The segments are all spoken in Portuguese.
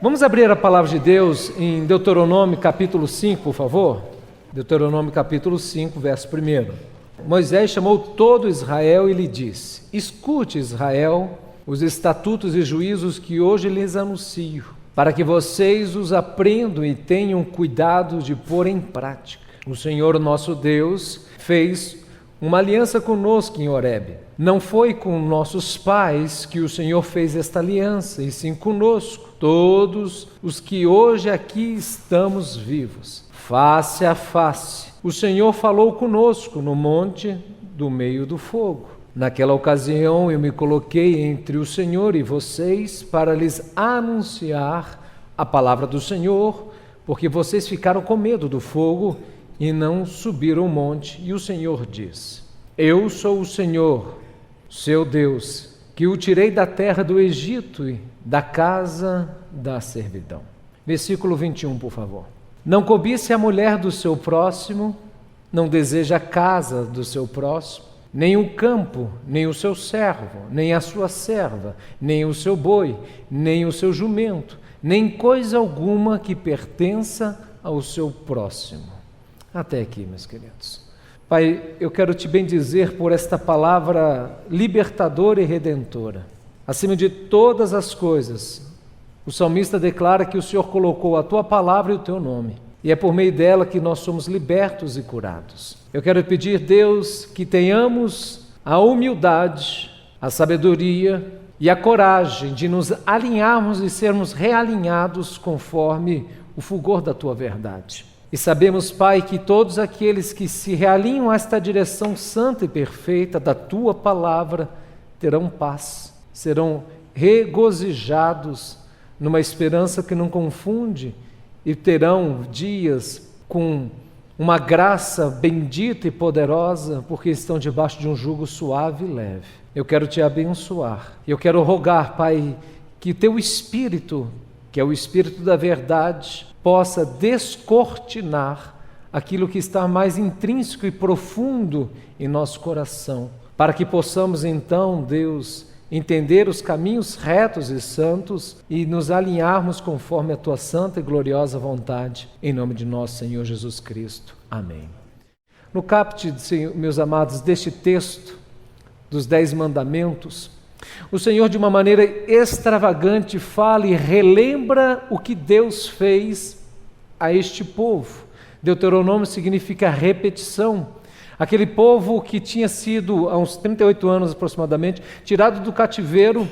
Vamos abrir a palavra de Deus em Deuteronômio capítulo 5, por favor? Deuteronômio capítulo 5, verso 1. Moisés chamou todo Israel e lhe disse: Escute, Israel, os estatutos e juízos que hoje lhes anuncio, para que vocês os aprendam e tenham cuidado de pôr em prática. O Senhor nosso Deus fez uma aliança conosco em Horebe. Não foi com nossos pais que o Senhor fez esta aliança, e sim conosco, todos os que hoje aqui estamos vivos. Face a face, o Senhor falou conosco no monte do meio do fogo. Naquela ocasião eu me coloquei entre o Senhor e vocês para lhes anunciar a palavra do Senhor, porque vocês ficaram com medo do fogo e não subiram o monte. E o Senhor diz: Eu sou o Senhor, seu Deus, que o tirei da terra do Egito e da casa da servidão. Versículo 21, por favor. Não cobice a mulher do seu próximo, não deseje a casa do seu próximo, nem o campo, nem o seu servo, nem a sua serva, nem o seu boi, nem o seu jumento, nem coisa alguma que pertença ao seu próximo. Até aqui, meus queridos. Pai, eu quero te bendizer por esta palavra libertadora e redentora. Acima de todas as coisas, o salmista declara que o Senhor colocou a tua palavra e o teu nome, e é por meio dela que nós somos libertos e curados. Eu quero pedir, Deus, que tenhamos a humildade, a sabedoria e a coragem de nos alinharmos e sermos realinhados conforme o fulgor da tua verdade. E sabemos, Pai, que todos aqueles que se realinham a esta direção santa e perfeita da tua palavra terão paz, serão regozijados numa esperança que não confunde e terão dias com uma graça bendita e poderosa, porque estão debaixo de um jugo suave e leve. Eu quero te abençoar. Eu quero rogar, Pai, que teu Espírito, que é o Espírito da verdade, possa descortinar aquilo que está mais intrínseco e profundo em nosso coração, para que possamos então, Deus, entender os caminhos retos e santos e nos alinharmos conforme a tua santa e gloriosa vontade, em nome de nosso Senhor Jesus Cristo. Amém. No caput, meus amados, deste texto dos 10 mandamentos, o Senhor, de uma maneira extravagante, fala e relembra o que Deus fez a este povo. Deuteronômio significa repetição. Aquele povo que tinha sido, há uns 38 anos aproximadamente, tirado do cativeiro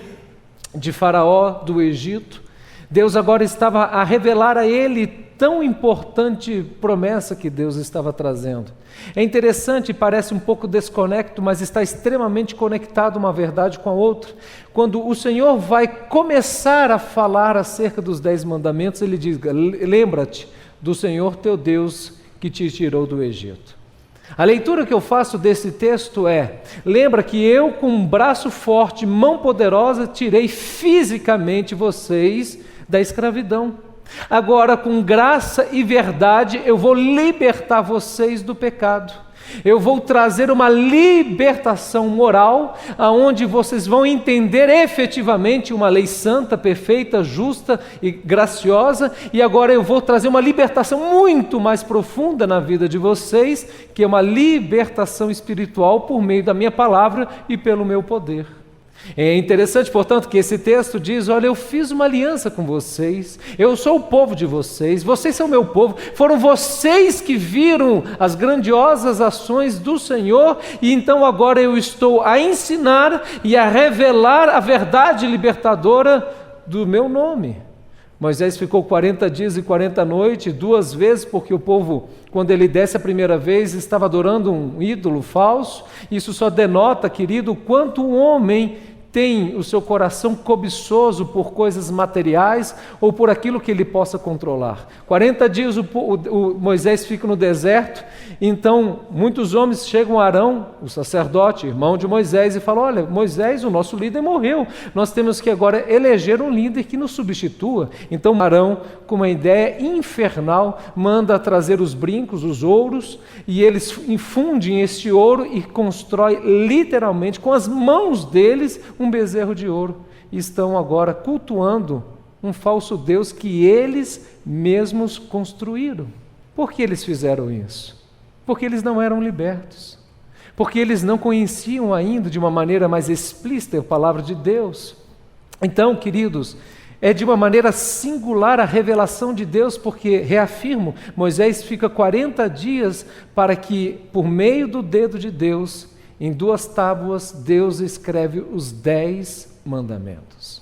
de Faraó, do Egito, Deus agora estava a revelar a ele tão importante promessa que Deus estava trazendo. É interessante, parece um pouco desconecto, mas está extremamente conectado uma verdade com a outra. Quando o Senhor vai começar a falar acerca dos 10 mandamentos, ele diz: lembra-te do Senhor teu Deus que te tirou do Egito. A leitura que eu faço desse texto é: lembra que eu, com um braço forte, mão poderosa, tirei fisicamente vocês da escravidão. Agora, com graça e verdade, eu vou libertar vocês do pecado. Eu vou trazer uma libertação moral, aonde vocês vão entender efetivamente uma lei santa, perfeita, justa e graciosa, e agora eu vou trazer uma libertação muito mais profunda na vida de vocês, que é uma libertação espiritual por meio da minha palavra e pelo meu poder. É interessante, portanto, que esse texto diz: olha, eu fiz uma aliança com vocês, eu sou o povo de vocês, vocês são meu povo, foram vocês que viram as grandiosas ações do Senhor, e então agora eu estou a ensinar e a revelar a verdade libertadora do meu nome. Moisés ficou 40 dias e 40 noites, 2 vezes, porque o povo, quando ele desce a primeira vez, estava adorando um ídolo falso. Isso só denota, querido, quanto o homem tem o seu coração cobiçoso por coisas materiais ou por aquilo que ele possa controlar. 40 dias o Moisés fica no deserto, então muitos homens chegam a Arão, o sacerdote, irmão de Moisés, e falam: olha, Moisés, o nosso líder, morreu, nós temos que agora eleger um líder que nos substitua. Então Arão, com uma ideia infernal, manda trazer os brincos, os ouros, e eles infundem este ouro e constrói literalmente com as mãos deles um bezerro de ouro, e estão agora cultuando um falso Deus que eles mesmos construíram. Por que eles fizeram isso? Porque eles não eram libertos. Porque eles não conheciam ainda de uma maneira mais explícita a palavra de Deus. Então, queridos, é de uma maneira singular a revelação de Deus, porque, reafirmo, Moisés fica 40 dias para que, por meio do dedo de Deus, em 2 tábuas, Deus escreve os 10 mandamentos.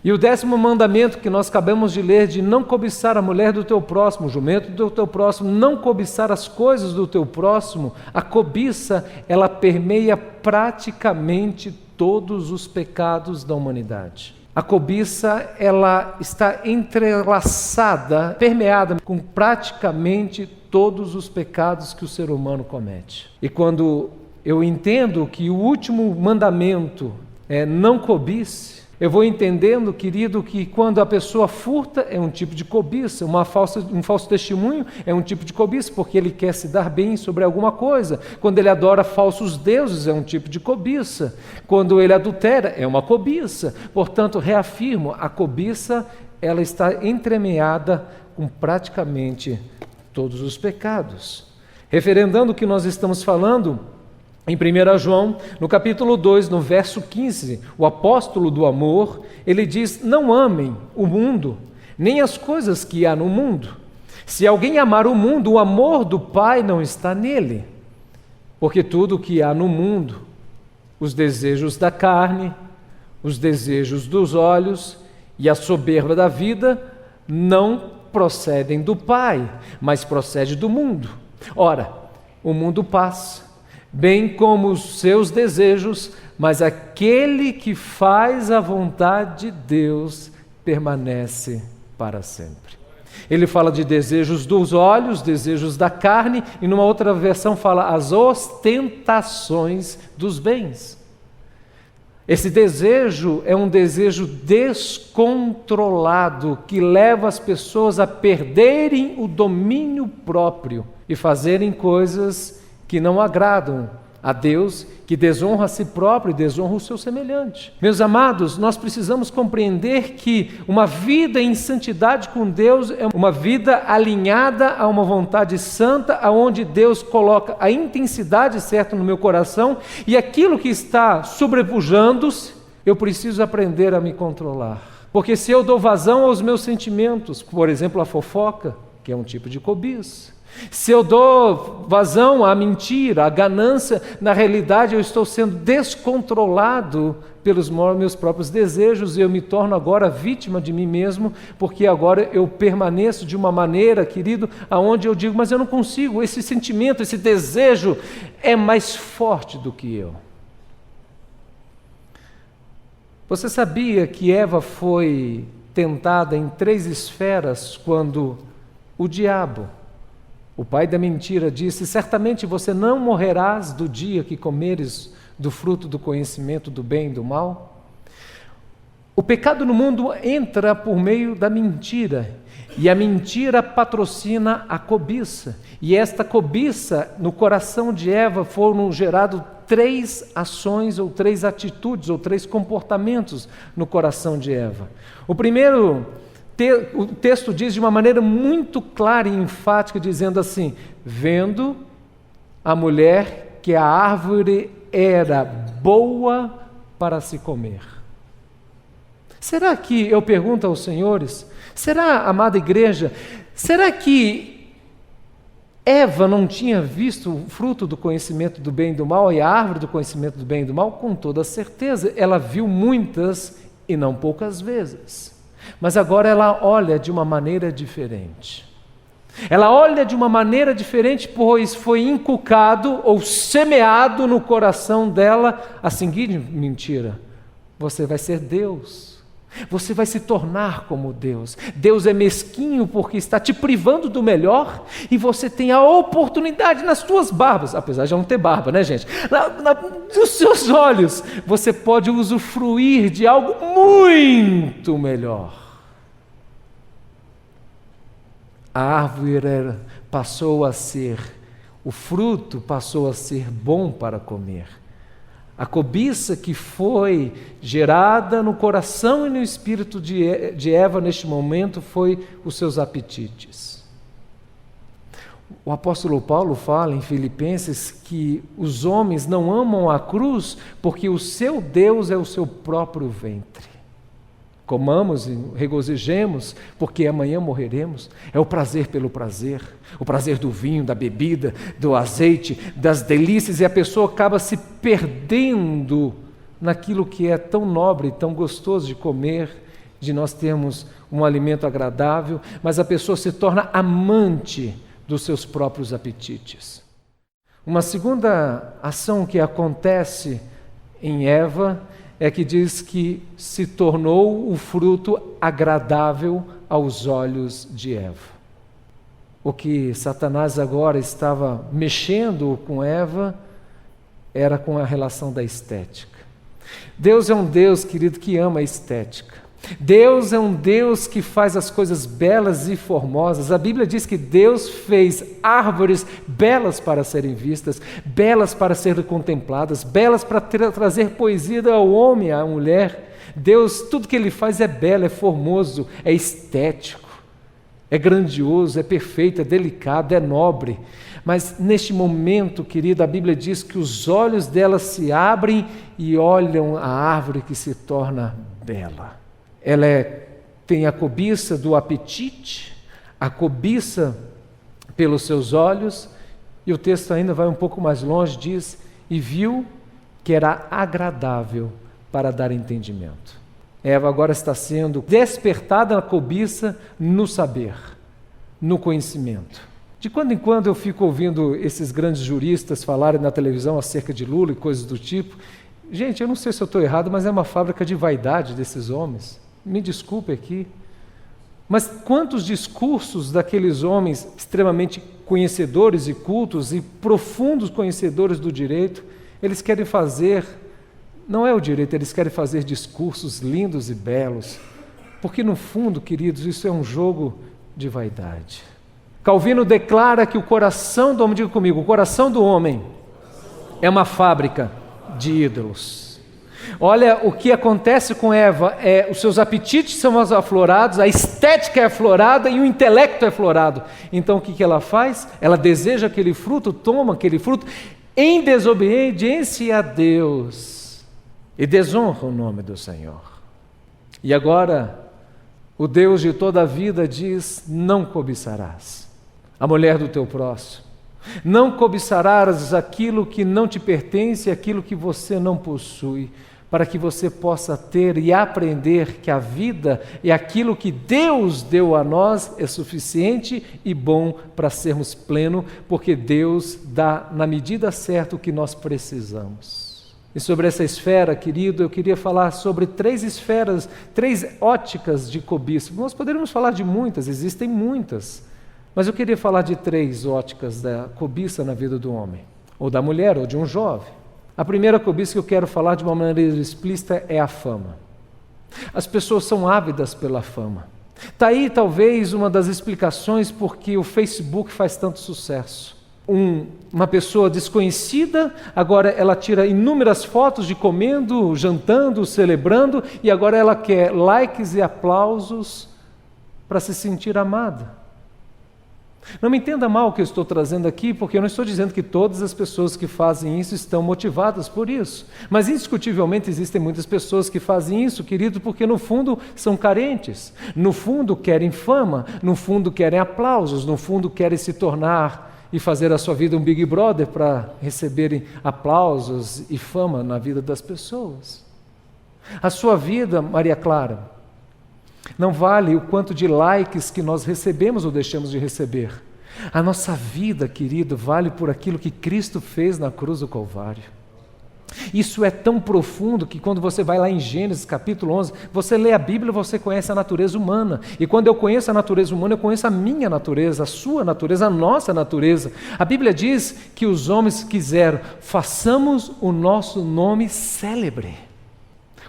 E o 10º mandamento que nós acabamos de ler, de não cobiçar a mulher do teu próximo, o jumento do teu próximo, não cobiçar as coisas do teu próximo, a cobiça, ela permeia praticamente todos os pecados da humanidade. A cobiça, ela está entrelaçada, permeada com praticamente todos os pecados que o ser humano comete. E quando eu entendo que o último mandamento é não cobice, eu vou entendendo, querido, que quando a pessoa furta é um tipo de cobiça, um falso testemunho é um tipo de cobiça, porque ele quer se dar bem sobre alguma coisa. Quando ele adora falsos deuses é um tipo de cobiça. Quando ele adultera é uma cobiça. Portanto, reafirmo, a cobiça ela está entremeada com praticamente todos os pecados. Referendando o que nós estamos falando, em 1 João, no capítulo 2, no verso 15, o apóstolo do amor, ele diz: não amem o mundo, nem as coisas que há no mundo. Se alguém amar o mundo, o amor do Pai não está nele. Porque tudo o que há no mundo, os desejos da carne, os desejos dos olhos e a soberba da vida, não procedem do Pai, mas procede do mundo. Ora, o mundo passa, bem como os seus desejos, mas aquele que faz a vontade de Deus permanece para sempre. Ele fala de desejos dos olhos, desejos da carne, e numa outra versão fala as ostentações dos bens. Esse desejo é um desejo descontrolado que leva as pessoas a perderem o domínio próprio e fazerem coisas que não agradam a Deus, que desonra a si próprio e desonra o seu semelhante. Meus amados, nós precisamos compreender que uma vida em santidade com Deus é uma vida alinhada a uma vontade santa, aonde Deus coloca a intensidade certa no meu coração e aquilo que está sobrepujando-se, eu preciso aprender a me controlar. Porque se eu dou vazão aos meus sentimentos, por exemplo, a fofoca, que é um tipo de cobiça, se eu dou vazão à mentira, à ganância, na realidade eu estou sendo descontrolado pelos meus próprios desejos e eu me torno agora vítima de mim mesmo, porque agora eu permaneço de uma maneira, querido, aonde eu digo, mas eu não consigo, esse sentimento, esse desejo é mais forte do que eu. Você sabia que Eva foi tentada em 3 esferas quando o diabo, o pai da mentira, disse: certamente você não morrerás do dia que comeres do fruto do conhecimento do bem e do mal? O pecado no mundo entra por meio da mentira, e a mentira patrocina a cobiça. E esta cobiça, no coração de Eva, foram geradas 3 ações, ou 3 atitudes, ou 3 comportamentos no coração de Eva. O primeiro, o texto diz de uma maneira muito clara e enfática, dizendo assim: vendo a mulher que a árvore era boa para se comer. Será que, eu pergunto aos senhores, será, amada igreja, será que Eva não tinha visto o fruto do conhecimento do bem e do mal e a árvore do conhecimento do bem e do mal? Com toda certeza, ela viu muitas e não poucas vezes. Mas agora ela olha de uma maneira diferente. Ela olha de uma maneira diferente, pois foi inculcado ou semeado no coração dela a seguinte mentira: você vai ser Deus. Você vai se tornar como Deus. Deus é mesquinho porque está te privando do melhor e você tem a oportunidade nas suas barbas, apesar de não ter barba, né, gente? Nos seus olhos, você pode usufruir de algo muito melhor. A árvore passou a ser, o fruto passou a ser bom para comer. A cobiça que foi gerada no coração e no espírito de Eva neste momento foi os seus apetites. O apóstolo Paulo fala em Filipenses que os homens não amam a cruz porque o seu Deus é o seu próprio ventre. Comamos e regozijemos, porque amanhã morreremos. É o prazer pelo prazer, o prazer do vinho, da bebida, do azeite, das delícias, e a pessoa acaba se perdendo naquilo que é tão nobre, tão gostoso de comer, de nós termos um alimento agradável, mas a pessoa se torna amante dos seus próprios apetites. Uma segunda ação que acontece em Eva é que diz que se tornou o fruto agradável aos olhos de Eva. O que Satanás agora estava mexendo com Eva era com a relação da estética. Deus é um Deus, querido, que ama a estética. Deus é um Deus que faz as coisas belas e formosas. A Bíblia diz que Deus fez árvores belas para serem vistas, belas para serem contempladas, belas para trazer poesia ao homem, à mulher. Deus, tudo que Ele faz é belo, é formoso, é estético, é grandioso, é perfeito, é delicado, é nobre. Mas neste momento, querido, a Bíblia diz que os olhos dela se abrem e olham a árvore que se torna bela. Ela tem a cobiça do apetite, a cobiça pelos seus olhos, e o texto ainda vai um pouco mais longe, diz, e viu que era agradável para dar entendimento. Eva agora está sendo despertada na cobiça, no saber, no conhecimento. De quando em quando eu fico ouvindo esses grandes juristas falarem na televisão acerca de Lula e coisas do tipo. Gente, eu não sei se eu estou errado, mas é uma fábrica de vaidade desses homens. Me desculpe aqui, mas quantos discursos daqueles homens extremamente conhecedores e cultos e profundos conhecedores do direito, eles querem fazer, não é o direito, eles querem fazer discursos lindos e belos, porque no fundo, queridos, isso é um jogo de vaidade. Calvino declara que o coração do homem, diga comigo, o coração do homem é uma fábrica de ídolos. Olha, o que acontece com Eva é os seus apetites são aflorados, a estética é aflorada e o intelecto é aflorado. Então o que ela faz? Ela deseja aquele fruto, toma aquele fruto em desobediência a Deus e desonra o nome do Senhor. E agora, o Deus de toda a vida diz, não cobiçarás a mulher do teu próximo. Não cobiçarás aquilo que não te pertence, aquilo que você não possui, para que você possa ter e aprender que a vida e aquilo que Deus deu a nós é suficiente e bom para sermos plenos, porque Deus dá na medida certa o que nós precisamos. E sobre essa esfera, querido, eu queria falar sobre 3 esferas, 3 óticas de cobiça. Nós poderíamos falar de muitas, existem muitas, mas eu queria falar de 3 óticas da cobiça na vida do homem, ou da mulher, ou de um jovem. A primeira cobiça que eu quero falar de uma maneira explícita é a fama. As pessoas são ávidas pela fama. Está aí talvez uma das explicações por que o Facebook faz tanto sucesso. Uma pessoa desconhecida, agora ela tira inúmeras fotos de comendo, jantando, celebrando, e agora ela quer likes e aplausos para se sentir amada. Não me entenda mal o que eu estou trazendo aqui, porque eu não estou dizendo que todas as pessoas que fazem isso estão motivadas por isso. Mas indiscutivelmente existem muitas pessoas que fazem isso, querido, porque no fundo são carentes. No fundo querem fama, no fundo querem aplausos, no fundo querem se tornar e fazer a sua vida um Big Brother para receberem aplausos e fama na vida das pessoas. A sua vida, Maria Clara, não vale o quanto de likes que nós recebemos ou deixamos de receber. A nossa vida, querido, vale por aquilo que Cristo fez na cruz do Calvário. Isso é tão profundo que quando você vai lá em Gênesis capítulo 11, você lê a Bíblia, você conhece a natureza humana. E quando eu conheço a natureza humana, eu conheço a minha natureza, a sua natureza, a nossa natureza. A Bíblia diz que os homens quiseram, façamos o nosso nome célebre.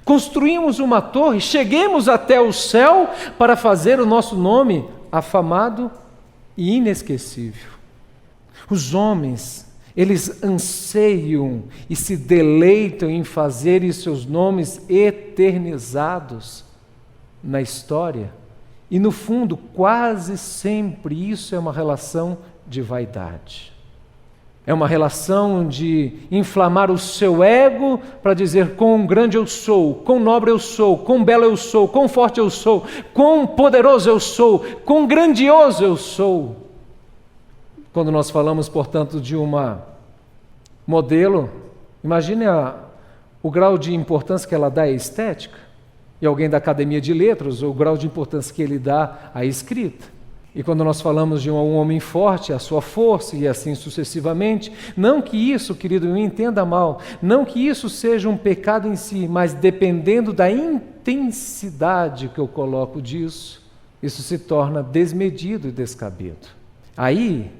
Construímos uma torre, cheguemos até o céu para fazer o nosso nome afamado e inesquecível. Os homens Eles anseiam e se deleitam em fazerem seus nomes eternizados na história. E no fundo, quase sempre isso é uma relação de vaidade. É uma relação de inflamar o seu ego para dizer quão grande eu sou, quão nobre eu sou, quão belo eu sou, quão forte eu sou, quão poderoso eu sou, quão grandioso eu sou. Quando nós falamos, portanto, de uma modelo, imagine o grau de importância que ela dá à estética, e alguém da academia de letras, o grau de importância que ele dá à escrita. E quando nós falamos de um homem forte, a sua força e assim sucessivamente, não que isso, querido, me entenda mal, não que isso seja um pecado em si, mas dependendo da intensidade que eu coloco disso, isso se torna desmedido e descabido. Aí,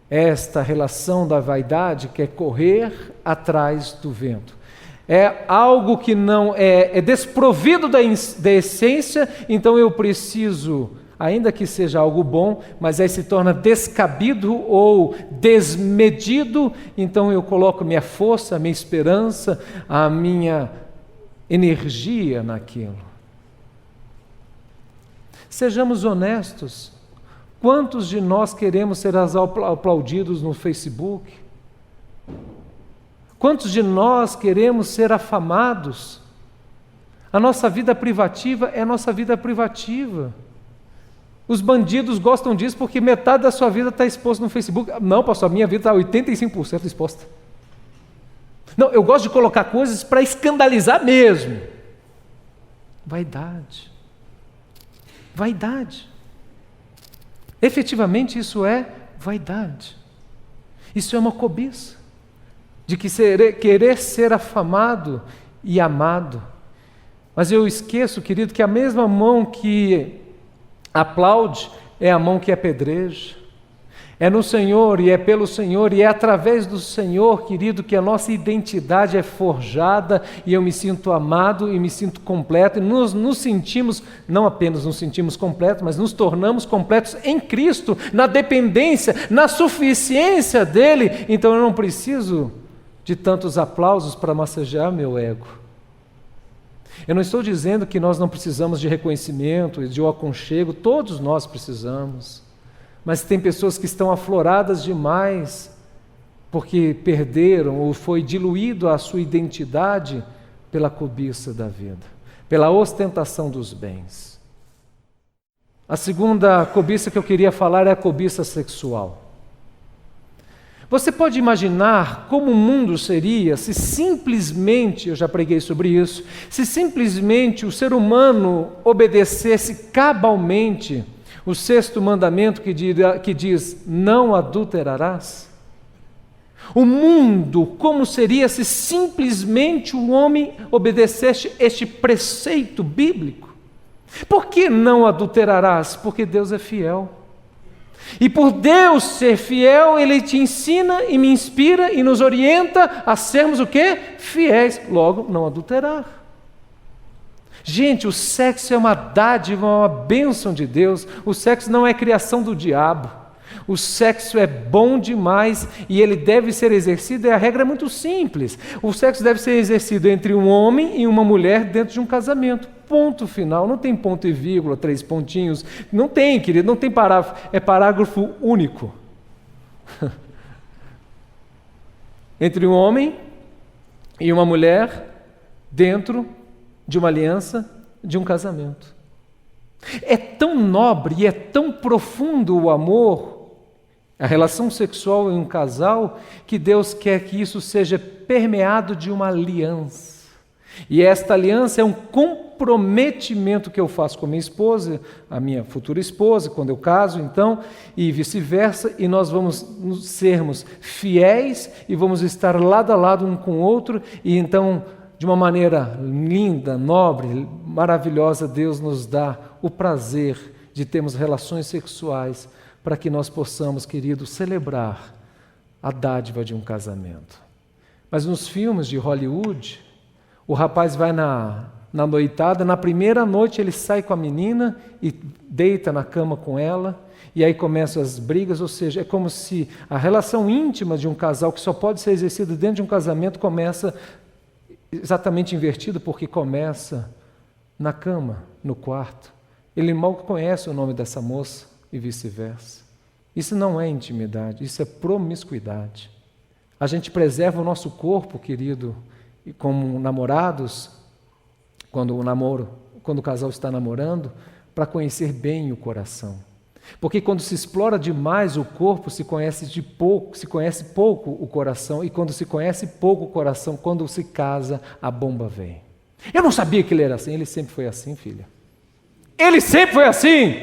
esta relação da vaidade quer correr atrás do vento. É algo que não é desprovido da essência, então eu preciso, ainda que seja algo bom, mas aí se torna descabido ou desmedido, então eu coloco minha força, a minha esperança, a minha energia naquilo. Sejamos honestos, quantos de nós queremos ser aplaudidos no Facebook? Quantos de nós queremos ser afamados? A nossa vida privativa é a nossa vida privativa. Os bandidos gostam disso porque metade da sua vida está exposta no Facebook. Não, pastor, a minha vida está 85% exposta. Não, eu gosto de colocar coisas para escandalizar mesmo. Vaidade. Vaidade. Efetivamente isso é vaidade. Isso é uma cobiça. De querer ser afamado e amado. Mas eu esqueço, querido, que a mesma mão que aplaude é a mão que apedreja. É no Senhor e é pelo Senhor e é através do Senhor, querido, que a nossa identidade é forjada e eu me sinto amado e me sinto completo e nos sentimos, não apenas nos sentimos completos, mas nos tornamos completos em Cristo, na dependência, na suficiência dEle. Então eu não preciso de tantos aplausos para massagear meu ego. Eu não estou dizendo que nós não precisamos de reconhecimento e de um aconchego, todos nós precisamos. Mas tem pessoas que estão afloradas demais porque perderam ou foi diluído a sua identidade pela cobiça da vida, pela ostentação dos bens. A segunda cobiça que eu queria falar é a cobiça sexual. Você pode imaginar como o mundo seria se simplesmente, eu já preguei sobre isso, se simplesmente o ser humano obedecesse cabalmente o sexto mandamento que diz, não adulterarás? O mundo, como seria se simplesmente o homem obedecesse este preceito bíblico? Por que não adulterarás? Porque Deus é fiel. E por Deus ser fiel, Ele te ensina e me inspira e nos orienta a sermos o quê? Fiéis. Logo, não adulterar. Gente, o sexo é uma dádiva, uma bênção de Deus. O sexo não é criação do diabo. O sexo é bom demais e ele deve ser exercido, e a regra é muito simples. O sexo deve ser exercido entre um homem e uma mulher dentro de um casamento. Ponto final. Não tem ponto e vírgula, 3 pontinhos. Não tem, querido, não tem parágrafo. É parágrafo único. Entre um homem e uma mulher dentro de uma aliança, de um casamento. É tão nobre e é tão profundo o amor, a relação sexual em um casal, que Deus quer que isso seja permeado de uma aliança. E esta aliança é um comprometimento que eu faço com a minha esposa, a minha futura esposa, quando eu caso, então, e vice-versa, e nós vamos sermos fiéis e vamos estar lado a lado um com o outro, e então, de uma maneira linda, nobre, maravilhosa, Deus nos dá o prazer de termos relações sexuais para que nós possamos, querido, celebrar a dádiva de um casamento. Mas nos filmes de Hollywood, o rapaz vai na noitada, na primeira noite ele sai com a menina e deita na cama com ela, e aí começam as brigas, ou seja, é como se a relação íntima de um casal, que só pode ser exercida dentro de um casamento, começa exatamente invertido, porque começa na cama, no quarto. Ele mal conhece o nome dessa moça e vice-versa. Isso não é intimidade, isso é promiscuidade. A gente preserva o nosso corpo, querido, e como namorados, quando o casal está namorando, para conhecer bem o coração. Porque quando se explora demais o corpo, se conhece pouco o coração, e quando se conhece pouco o coração, quando se casa, a bomba vem. Eu não sabia que ele era assim. Ele sempre foi assim, filha. Ele sempre foi assim!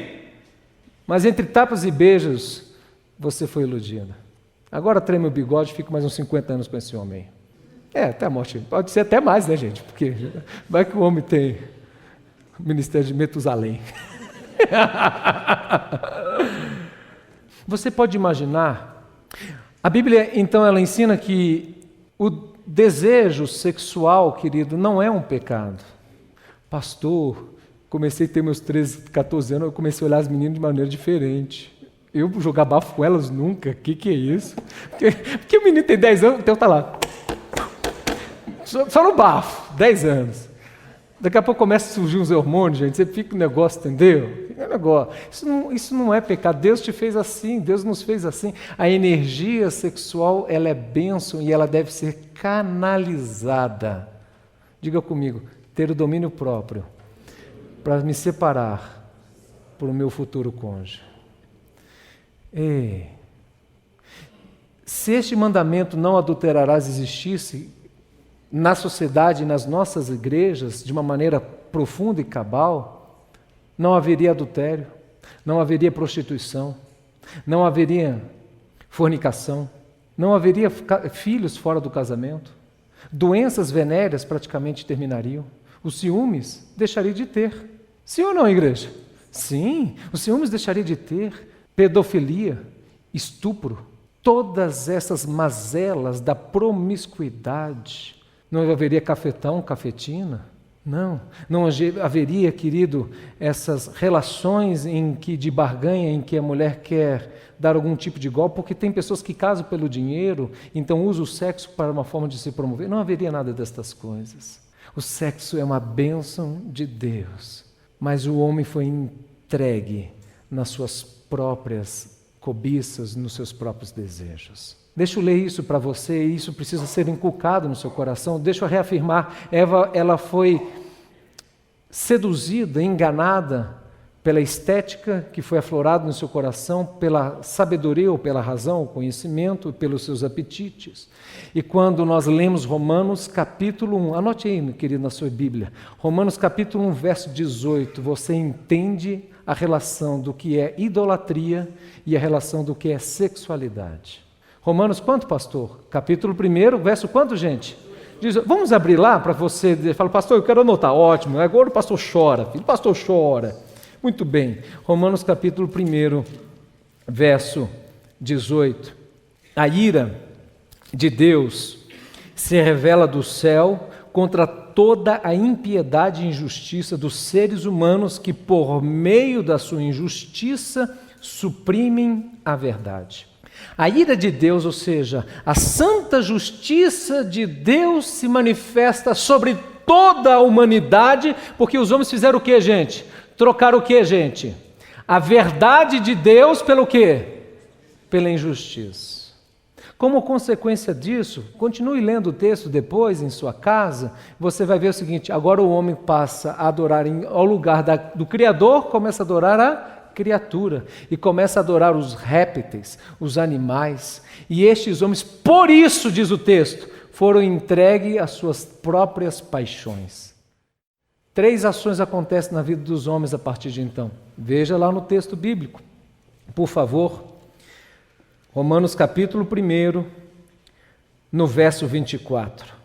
Mas entre tapas e beijos, você foi iludida. Agora treme o bigode e fico mais uns 50 anos com esse homem. Até a morte. Pode ser até mais, né, gente? Porque vai que o homem tem o ministério de Metusalém. Você pode imaginar, a Bíblia então ela ensina que o desejo sexual, querido, não é um pecado. Pastor, comecei a ter meus 13, 14 anos, eu comecei a olhar as meninas de maneira diferente. Eu jogar bafo com elas nunca, que é isso? Porque o menino tem 10 anos, então tá lá. Só no bafo, 10 anos. Daqui a pouco começa a surgir uns hormônios, gente, você fica um negócio, entendeu? Fica um negócio. Isso não é pecado, Deus te fez assim, Deus nos fez assim. A energia sexual, ela é bênção e ela deve ser canalizada. Diga comigo, ter o domínio próprio para me separar para o meu futuro cônjuge. Se este mandamento não adulterarás existisse na sociedade e nas nossas igrejas de uma maneira profunda e cabal, não haveria adultério, não haveria prostituição, não haveria fornicação, não haveria filhos fora do casamento, doenças venéreas praticamente terminariam, os ciúmes deixaria de ter. Sim ou não, igreja? Sim, os ciúmes deixaria de ter, pedofilia, estupro, todas essas mazelas da promiscuidade. Não haveria cafetão, cafetina? Não haveria, querido, essas relações de barganha em que a mulher quer dar algum tipo de golpe, porque tem pessoas que casam pelo dinheiro, então usam o sexo para uma forma de se promover. Não haveria nada destas coisas. O sexo é uma bênção de Deus, mas o homem foi entregue nas suas próprias cobiças, nos seus próprios desejos. Deixa eu ler isso para você, e isso precisa ser inculcado no seu coração. Deixa eu reafirmar, Eva, ela foi seduzida, enganada pela estética que foi aflorada no seu coração, pela sabedoria ou pela razão, o conhecimento, pelos seus apetites. E quando nós lemos Romanos capítulo 1, anote aí, querido, na sua Bíblia, Romanos capítulo 1, verso 18, você entende a relação do que é idolatria e a relação do que é sexualidade. Romanos quanto, pastor? Capítulo 1, verso quanto, gente? Diz, vamos abrir lá para você. Fala, pastor, eu quero anotar. Ótimo, agora o pastor chora, filho. O pastor chora. Muito bem. Romanos capítulo 1, verso 18. A ira de Deus se revela do céu contra toda a impiedade e injustiça dos seres humanos que, por meio da sua injustiça, suprimem a verdade. A ira de Deus, ou seja, a santa justiça de Deus se manifesta sobre toda a humanidade, porque os homens fizeram o que, gente? Trocaram o que, gente? A verdade de Deus pelo quê? Pela injustiça. Como consequência disso, continue lendo o texto depois em sua casa, você vai ver o seguinte, agora o homem passa a adorar ao lugar do Criador, começa a adorar a criatura e começa a adorar os répteis, os animais, e estes homens, por isso, diz o texto, foram entregues às suas próprias paixões. 3 ações acontecem na vida dos homens a partir de então. Veja lá no texto bíblico, por favor, Romanos capítulo 1, no verso 24.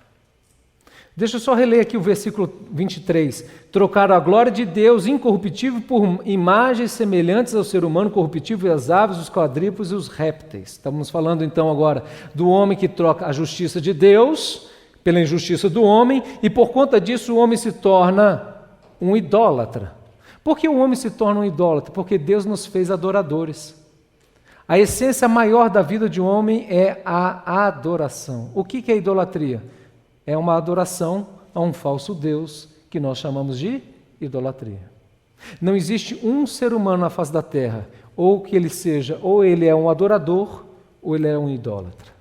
Deixa eu só reler aqui o versículo 23. Trocaram a glória de Deus incorruptível por imagens semelhantes ao ser humano corruptível, as aves, os quadrúpedes e os répteis. Estamos falando então agora do homem que troca a justiça de Deus pela injustiça do homem, e por conta disso o homem se torna um idólatra. Por que o homem se torna um idólatra? Porque Deus nos fez adoradores. A essência maior da vida de um homem é a adoração. O que é idolatria? É uma adoração a um falso Deus que nós chamamos de idolatria. Não existe um ser humano na face da terra, ou que ele seja, ou ele é um adorador, ou ele é um idólatra.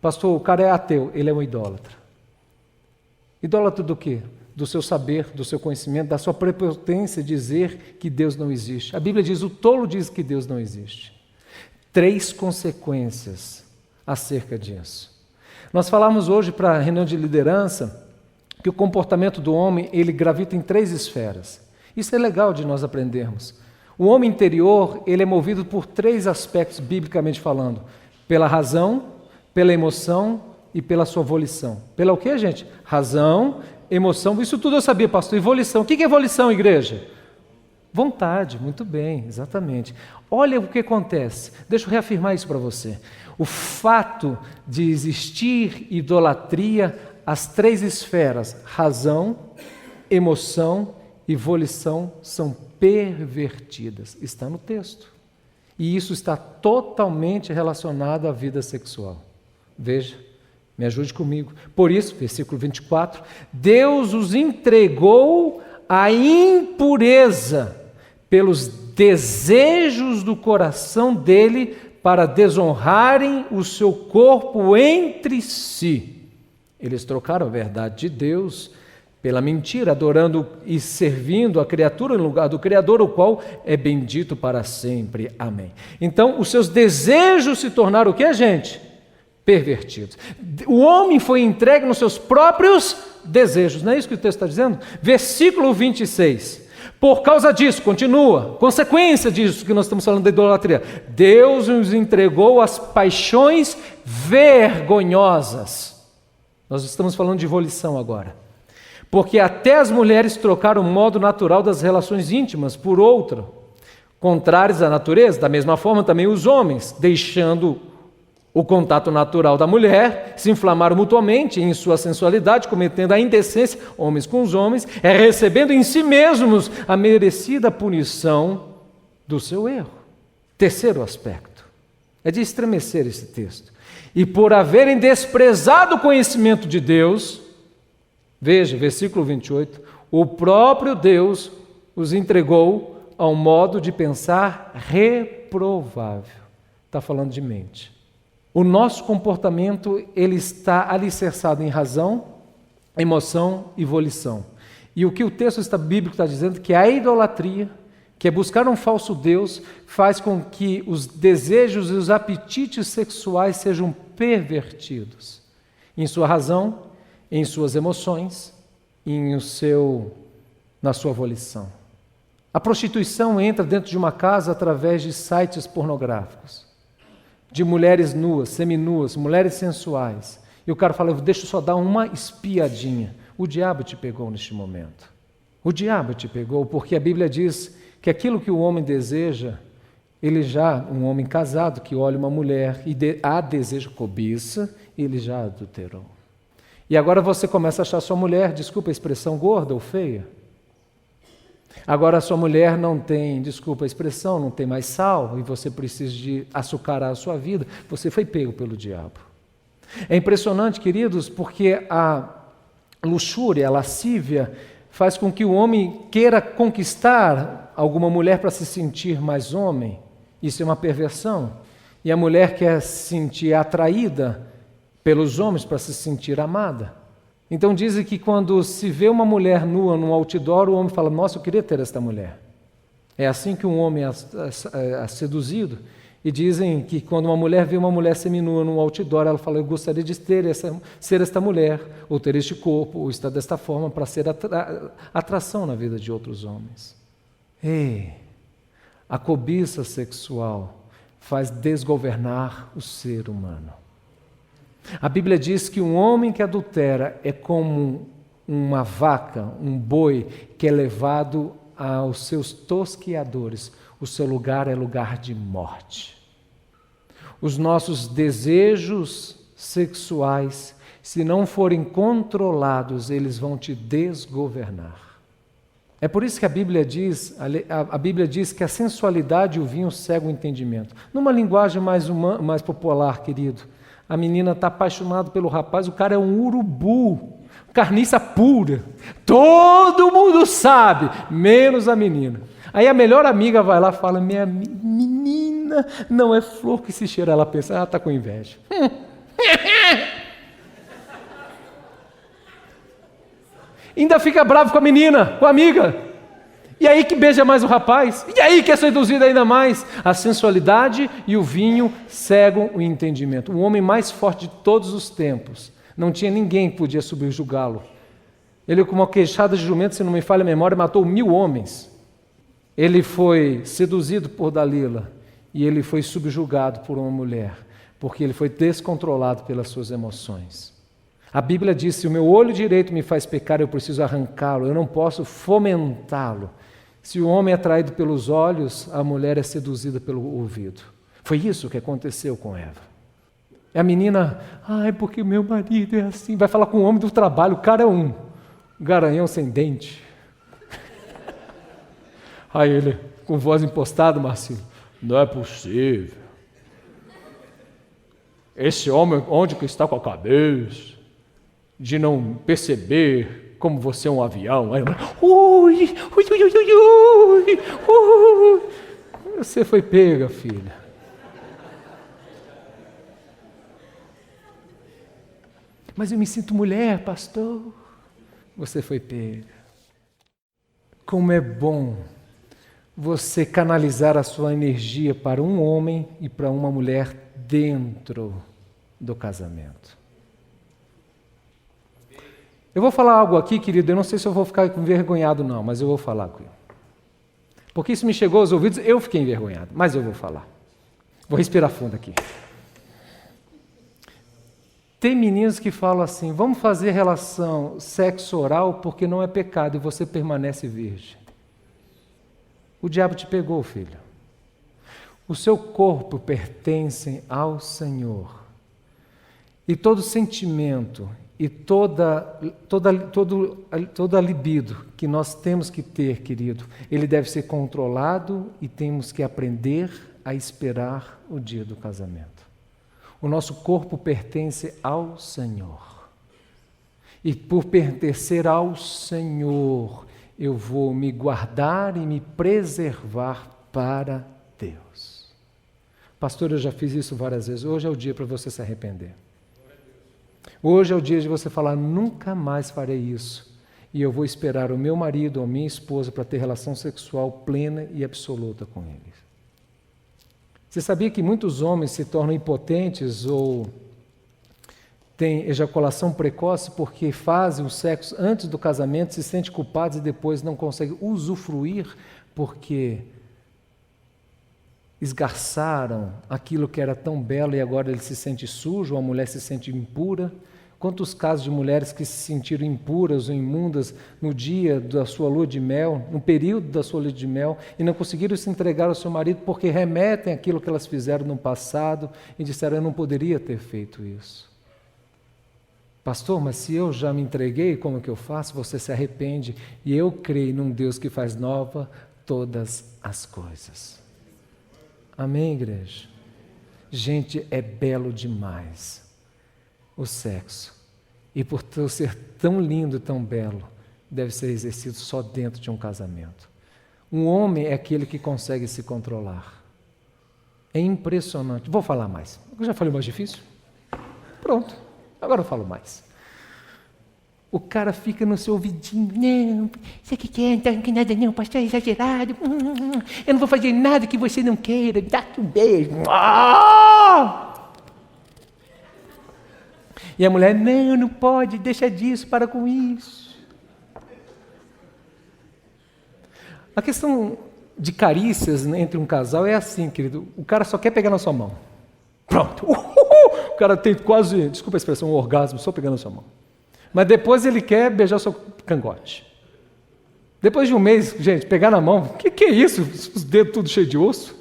Pastor, o cara é ateu, ele é um idólatra. Idólatra do quê? Do seu saber, do seu conhecimento, da sua prepotência dizer que Deus não existe. A Bíblia diz, o tolo diz que Deus não existe. 3 consequências acerca disso. Nós falamos hoje para a reunião de liderança que o comportamento do homem, ele gravita em 3 esferas. Isso é legal de nós aprendermos. O homem interior, ele é movido por 3 aspectos, biblicamente falando. Pela razão, pela emoção e pela sua volição. Pela o quê, gente? Razão, emoção, isso tudo eu sabia, pastor. E volição. O que é volição, igreja? Vontade, muito bem, exatamente. Olha o que acontece. Deixa eu reafirmar isso para você. O fato de existir idolatria, as 3 esferas, razão, emoção e volição, são pervertidas. Está no texto. E isso está totalmente relacionado à vida sexual. Veja, me ajude comigo. Por isso, versículo 24, Deus os entregou à impureza pelos desejos do coração dele para desonrarem o seu corpo entre si. Eles trocaram a verdade de Deus pela mentira, adorando e servindo a criatura em lugar do Criador, o qual é bendito para sempre. Amém. Então, os seus desejos se tornaram o que, gente? Pervertidos. O homem foi entregue nos seus próprios desejos. Não é isso que o texto está dizendo? Versículo 26. Por causa disso, continua, consequência disso que nós estamos falando da idolatria, Deus nos entregou às paixões vergonhosas. Nós estamos falando de volição agora. Porque até as mulheres trocaram o modo natural das relações íntimas por outro, contrários à natureza, da mesma forma também os homens, deixando o contato natural da mulher, se inflamaram mutuamente em sua sensualidade, cometendo a indecência, homens com os homens, recebendo em si mesmos a merecida punição do seu erro. Terceiro aspecto, é de estremecer esse texto. E por haverem desprezado o conhecimento de Deus, veja, versículo 28, o próprio Deus os entregou a um modo de pensar reprovável. Está falando de mente. O nosso comportamento, ele está alicerçado em razão, emoção e volição. E o que o texto bíblico está dizendo, que a idolatria, que é buscar um falso Deus, faz com que os desejos e os apetites sexuais sejam pervertidos em sua razão, em suas emoções, na sua volição. A prostituição entra dentro de uma casa através de sites pornográficos, de mulheres nuas, seminuas, mulheres sensuais. E o cara fala, deixa eu só dar uma espiadinha. O diabo te pegou neste momento. O diabo te pegou, porque a Bíblia diz que aquilo que o homem deseja, um homem casado que olha uma mulher e a deseja, cobiça, ele já adulterou. E agora você começa a achar sua mulher, desculpa a expressão, gorda ou feia. Agora a sua mulher não tem, desculpa a expressão, não tem mais sal e você precisa de açucarar a sua vida. Você foi pego pelo diabo. É impressionante, queridos, porque a luxúria, a lascívia, faz com que o homem queira conquistar alguma mulher para se sentir mais homem. Isso é uma perversão. E a mulher quer se sentir atraída pelos homens para se sentir amada. Então dizem que quando se vê uma mulher nua num outdoor, o homem fala, nossa, eu queria ter esta mulher. É assim que um homem é seduzido. E dizem que quando uma mulher vê uma mulher seminua num outdoor, ela fala, eu gostaria de ser esta mulher, ou ter este corpo, ou estar desta forma, para ser atração na vida de outros homens. Ei, a cobiça sexual faz desgovernar o ser humano. A Bíblia diz que um homem que adultera é como uma vaca, um boi, que é levado aos seus tosqueadores. O seu lugar é lugar de morte. Os nossos desejos sexuais, se não forem controlados, eles vão te desgovernar. É por isso que a Bíblia diz, a Bíblia diz que a sensualidade e o vinho cegam o entendimento. Numa linguagem mais popular, querido, a menina está apaixonada pelo rapaz, o cara é um urubu, carniça pura. Todo mundo sabe, menos a menina. Aí a melhor amiga vai lá e fala, minha menina não é flor que se cheira. Ela pensa, está com inveja. Ainda fica bravo com a menina, com a amiga. E aí que beija mais o rapaz. E aí que é seduzida ainda mais. A sensualidade e o vinho cegam o entendimento. O homem mais forte de todos os tempos. Não tinha ninguém que podia subjugá-lo. Ele, com uma queixada de jumento, se não me falha a memória, matou 1000 homens. Ele foi seduzido por Dalila. E ele foi subjugado por uma mulher. Porque ele foi descontrolado pelas suas emoções. A Bíblia diz, se o meu olho direito me faz pecar, eu preciso arrancá-lo, eu não posso fomentá-lo. Se o homem é atraído pelos olhos, a mulher é seduzida pelo ouvido. Foi isso que aconteceu com Eva. A menina, porque meu marido é assim, vai falar com o homem do trabalho, o cara é um garanhão sem dente. Aí ele, com voz impostada, Marcinho, não é possível. Esse homem, onde que está com a cabeça? De não perceber como você é um avião. Aí, você foi pega, filha. Mas eu me sinto mulher, pastor. Você foi pega. Como é bom você canalizar a sua energia para um homem e para uma mulher dentro do casamento. Eu vou falar algo aqui, querido, eu não sei se eu vou ficar envergonhado não, mas eu vou falar aqui. Porque isso me chegou aos ouvidos, eu fiquei envergonhado, mas eu vou falar. Vou respirar fundo aqui. Tem meninos que falam assim, vamos fazer relação sexo oral porque não é pecado e você permanece virgem. O diabo te pegou, filho. O seu corpo pertence ao Senhor. E todo sentimento e toda libido que nós temos que ter, querido, ele deve ser controlado e temos que aprender a esperar o dia do casamento. O nosso corpo pertence ao Senhor. E por pertencer ao Senhor, eu vou me guardar e me preservar para Deus. Pastor, eu já fiz isso várias vezes. Hoje é o dia para você se arrepender. Hoje é o dia de você falar, nunca mais farei isso. E eu vou esperar o meu marido ou minha esposa para ter relação sexual plena e absoluta com eles. Você sabia que muitos homens se tornam impotentes ou têm ejaculação precoce porque fazem o sexo antes do casamento, se sentem culpados e depois não conseguem usufruir porque esgarçaram aquilo que era tão belo e agora ele se sente sujo, ou a mulher se sente impura. Quantos casos de mulheres que se sentiram impuras ou imundas no dia da sua lua de mel, no período da sua lua de mel, e não conseguiram se entregar ao seu marido porque remetem àquilo que elas fizeram no passado e disseram, eu não poderia ter feito isso. Pastor, mas se eu já me entreguei, como que eu faço? Você se arrepende. E eu creio num Deus que faz nova todas as coisas. Amém, igreja? Gente, é belo demais o sexo. E por ser tão lindo, tão belo, deve ser exercido só dentro de um casamento. Um homem é aquele que consegue se controlar. É impressionante. Vou falar mais. Eu já falei mais difícil? Pronto. Agora eu falo mais. O cara fica no seu ouvidinho, não, você que não tem nada não, pastor, é exagerado, eu não vou fazer nada que você não queira, dá um beijo. E a mulher, não pode, deixa disso, para com isso. A questão de carícias entre um casal é assim, querido, o cara só quer pegar na sua mão. Pronto, o cara tem quase, desculpa a expressão, um orgasmo só pegando na sua mão. Mas depois ele quer beijar o seu cangote. Depois de um mês, gente, pegar na mão, que é isso? Os dedos tudo cheios de osso?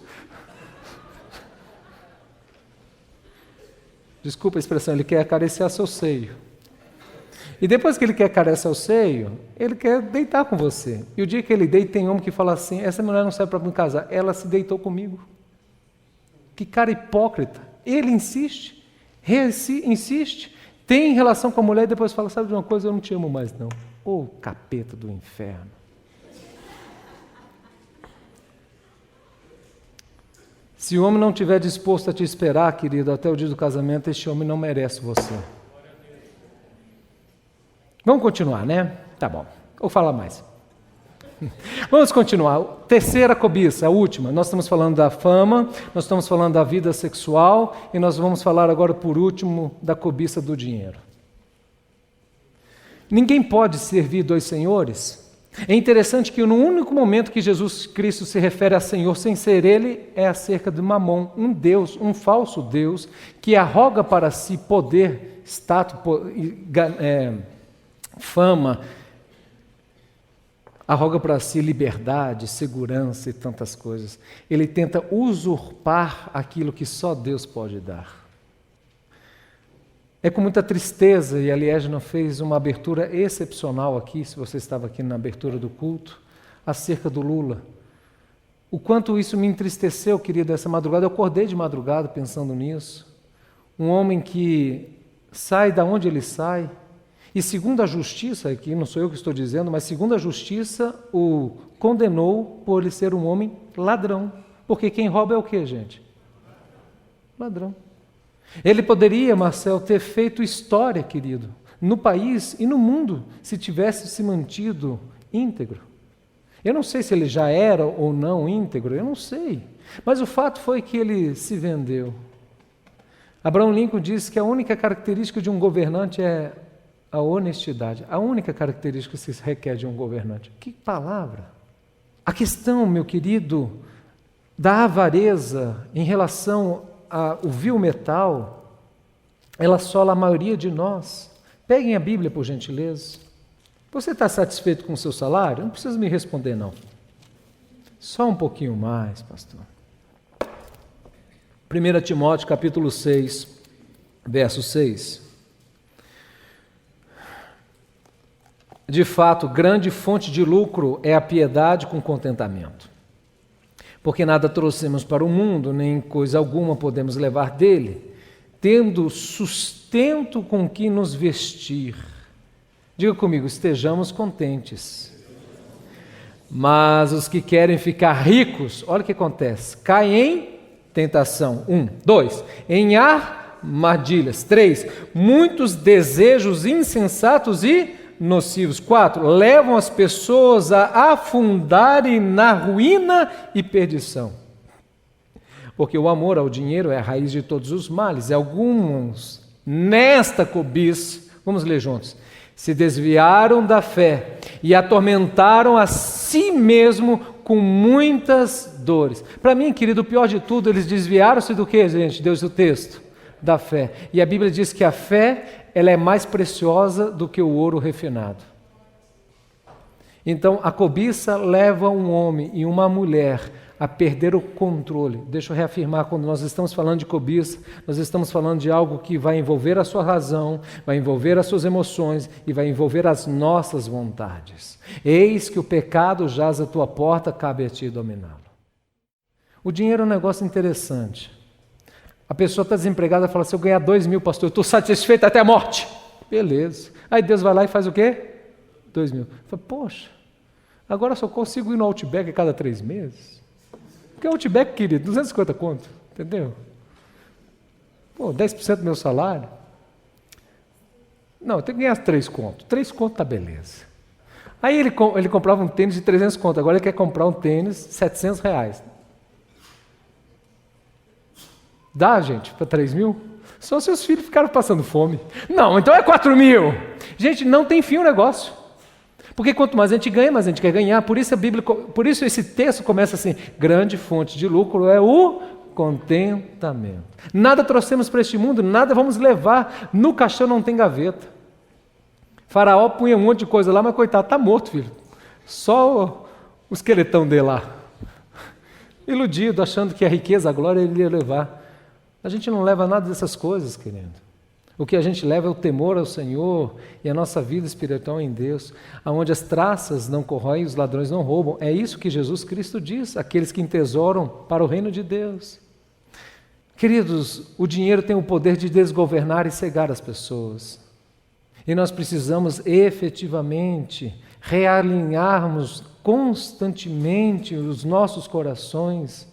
Desculpa a expressão, ele quer acariciar seu seio. E depois que ele quer acariciar o seio, ele quer deitar com você. E o dia que ele deita, tem homem que fala assim, essa mulher não serve para me casar, ela se deitou comigo. Que cara hipócrita. Ele insiste, insiste, tem relação com a mulher e depois fala, sabe de uma coisa, eu não te amo mais não. Ô capeta do inferno. Se o homem não estiver disposto a te esperar, querido, até o dia do casamento, este homem não merece você. Vamos continuar, né? Tá bom, vou falar mais. Vamos continuar. Terceira cobiça, a última. Nós estamos falando da fama, nós estamos falando da vida sexual e nós vamos falar agora, por último, da cobiça do dinheiro. Ninguém pode servir dois senhores. É interessante que no único momento que Jesus Cristo se refere a Senhor sem ser Ele, é acerca de Mamon, um Deus, um falso Deus, que arroga para si poder, status, fama, arroga para si liberdade, segurança e tantas coisas. Ele tenta usurpar aquilo que só Deus pode dar. É com muita tristeza, e a Liégina fez uma abertura excepcional aqui, se você estava aqui na abertura do culto, acerca do Lula. O quanto isso me entristeceu, querido, essa madrugada. Eu acordei de madrugada pensando nisso. Um homem que sai da onde ele sai, e segundo a justiça, aqui não sou eu que estou dizendo, mas segundo a justiça, o condenou por ele ser um homem ladrão. Porque quem rouba é o quê, gente? Ladrão. Ele poderia, Marcel, ter feito história, querido, no país e no mundo, se tivesse se mantido íntegro. Eu não sei se ele já era ou não íntegro, eu não sei. Mas o fato foi que ele se vendeu. Abraham Lincoln disse que a única característica de um governante é a honestidade. A única característica que se requer de um governante. Que palavra! A questão, meu querido, da avareza em relação o vil metal, ela assola a maioria de nós. Peguem a Bíblia, por gentileza. Você está satisfeito com o seu salário? Não precisa me responder, não. Só um pouquinho mais, pastor. 1 Timóteo, capítulo 6, verso 6. De fato, grande fonte de lucro é a piedade com contentamento. Porque nada trouxemos para o mundo, nem coisa alguma podemos levar dele, tendo sustento com que nos vestir. Diga comigo, estejamos contentes. Mas os que querem ficar ricos, olha o que acontece, caem em tentação. 1, 2, em armadilhas. 3, muitos desejos insensatos e nocivos. 4, levam as pessoas a afundarem na ruína e perdição. Porque o amor ao dinheiro é a raiz de todos os males. E alguns, nesta cobiça, vamos ler juntos, se desviaram da fé e atormentaram a si mesmo com muitas dores. Para mim, querido, o pior de tudo, eles desviaram-se do que, gente? Deus o texto. Da fé. E a Bíblia diz que a fé, ela é mais preciosa do que o ouro refinado. Então, a cobiça leva um homem e uma mulher a perder o controle. Deixa eu reafirmar, quando nós estamos falando de cobiça, nós estamos falando de algo que vai envolver a sua razão, vai envolver as suas emoções e vai envolver as nossas vontades. Eis que o pecado jaz à tua porta, cabe a ti dominá-lo. O dinheiro é um negócio interessante. A pessoa está desempregada e fala, se eu ganhar 2.000, pastor, eu estou satisfeito até a morte. Beleza. Aí Deus vai lá e faz o quê? 2.000. Fala, poxa, agora só consigo ir no Outback a cada 3 meses. Porque o Outback, querido, 250 conto, entendeu? Pô, 10% do meu salário. Não, eu tenho que ganhar 3 conto. 3 conto tá beleza. Aí ele comprava um tênis de 300 conto, agora ele quer comprar um tênis de R$700. Dá, gente, para 3.000? Só seus filhos ficaram passando fome. Não, então é 4.000. Gente, não tem fim o negócio. Porque quanto mais a gente ganha, mais a gente quer ganhar. Por isso a Bíblia, por isso esse texto começa assim: grande fonte de lucro é o contentamento. Nada trouxemos para este mundo, nada vamos levar. No caixão não tem gaveta. Faraó punha um monte de coisa lá, mas coitado, está morto, filho. Só o esqueletão dele lá. Iludido, achando que a riqueza, a glória ele ia levar. A gente não leva nada dessas coisas, querido. O que a gente leva é o temor ao Senhor e a nossa vida espiritual em Deus, aonde as traças não corroem e os ladrões não roubam. É isso que Jesus Cristo diz, aqueles que entesouram para o reino de Deus. Queridos, o dinheiro tem o poder de desgovernar e cegar as pessoas. E nós precisamos efetivamente realinharmos constantemente os nossos corações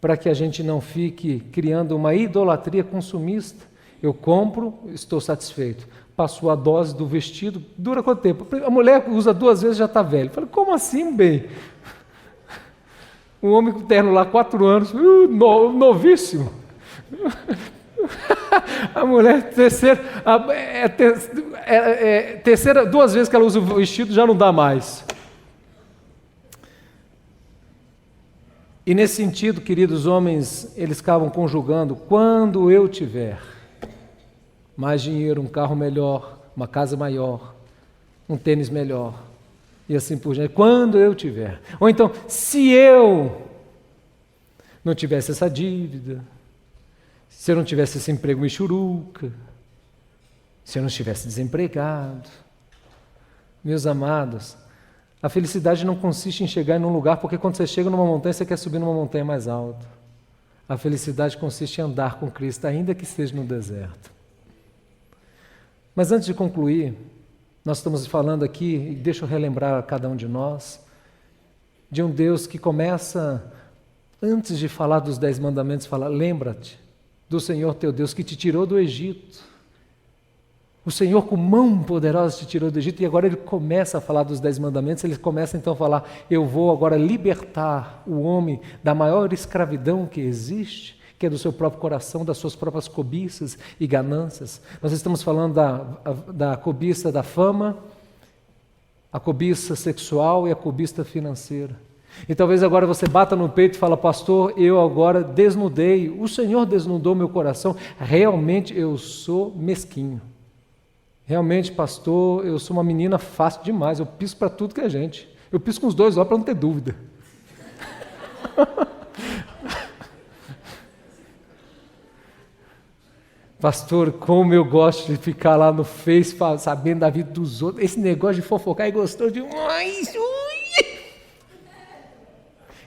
para que a gente não fique criando uma idolatria consumista. Eu compro, estou satisfeito. Passou a dose do vestido, dura quanto tempo? A mulher usa 2 vezes já está velha. Falei, como assim, bem? Um homem com terno lá, 4 anos, novíssimo. A mulher, terceira, 2 vezes que ela usa o vestido, já não dá mais. E nesse sentido, queridos homens, eles acabam conjugando, quando eu tiver mais dinheiro, um carro melhor, uma casa maior, um tênis melhor, e assim por diante, quando eu tiver. Ou então, se eu não tivesse essa dívida, se eu não tivesse esse emprego michuruca, se eu não estivesse desempregado. Meus amados, a felicidade não consiste em chegar em um lugar, porque quando você chega numa montanha, você quer subir numa montanha mais alta. A felicidade consiste em andar com Cristo, ainda que esteja no deserto. Mas antes de concluir, nós estamos falando aqui, e deixa eu relembrar a cada um de nós, de um Deus que começa, antes de falar dos 10 mandamentos, fala, lembra-te do Senhor teu Deus que te tirou do Egito. O Senhor com mão poderosa te tirou do Egito, e agora Ele começa a falar dos 10 mandamentos, Ele começa então a falar, eu vou agora libertar o homem da maior escravidão que existe, que é do seu próprio coração, das suas próprias cobiças e ganâncias. Nós estamos falando da cobiça da fama, a cobiça sexual e a cobiça financeira. E talvez agora você bata no peito e fala, pastor, eu agora desnudei, o Senhor desnudou meu coração, realmente eu sou mesquinho. Realmente, pastor, eu sou uma menina fácil demais, eu piso para tudo que é gente. Eu piso com os 2 olhos para não ter dúvida. Pastor, como eu gosto de ficar lá no Face sabendo da vida dos outros. Esse negócio de fofocar é gostoso demais.